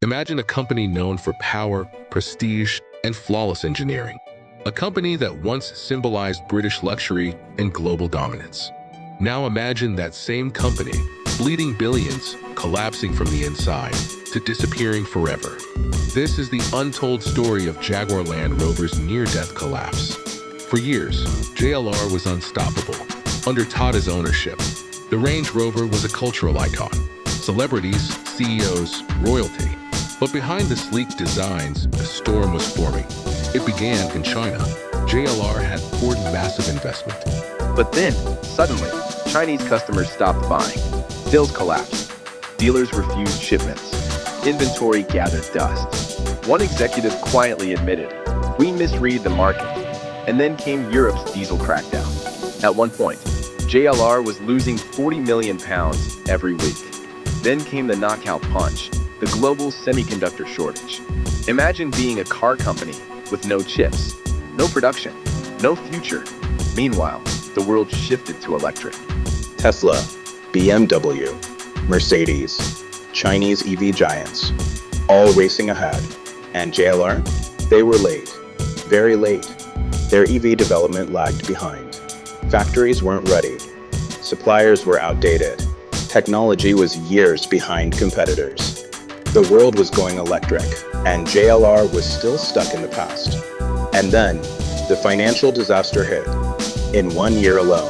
Imagine a company known for power, prestige, and flawless engineering. A company that once symbolized British luxury and global dominance. Now imagine that same company, bleeding billions, collapsing from the inside, to disappearing forever. This is the untold story of Jaguar Land Rover's near-death collapse. For years, JLR was unstoppable. Under Tata's ownership, the Range Rover was a cultural icon. Celebrities, CEOs, royalty. But behind the sleek designs, a storm was forming. It began in China. JLR had poured massive investment. But then, suddenly, Chinese customers stopped buying. Sales collapsed. Dealers refused shipments. Inventory gathered dust. One executive quietly admitted, "We misread the market." And then came Europe's diesel crackdown. At one point, JLR was losing £40 million every week. Then came the knockout punch, the global semiconductor shortage. Imagine being a car company with no chips, no production, no future. Meanwhile, the world shifted to electric. Tesla, BMW, Mercedes, Chinese EV giants, all racing ahead. And JLR? They were late, very late. Their EV development lagged behind. Factories weren't ready. Suppliers were outdated. Technology was years behind competitors. The world was going electric, and JLR was still stuck in the past. And then, the financial disaster hit. In 1 year alone,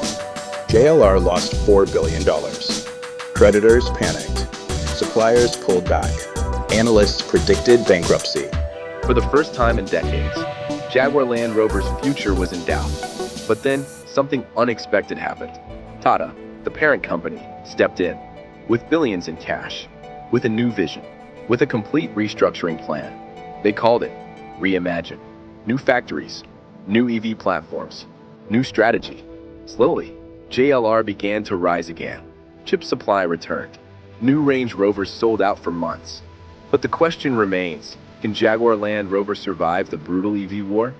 JLR lost $4 billion. Creditors panicked. Suppliers pulled back. Analysts predicted bankruptcy. For the first time in decades, Jaguar Land Rover's future was in doubt. But then, something unexpected happened. Tata, the parent company, stepped in, with billions in cash, with a new vision, with a complete restructuring plan. They called it Reimagine. New factories, new EV platforms, new strategy. Slowly, JLR began to rise again. Chip supply returned. New Range Rovers sold out for months. But the question remains, can Jaguar Land Rover survive the brutal EV war?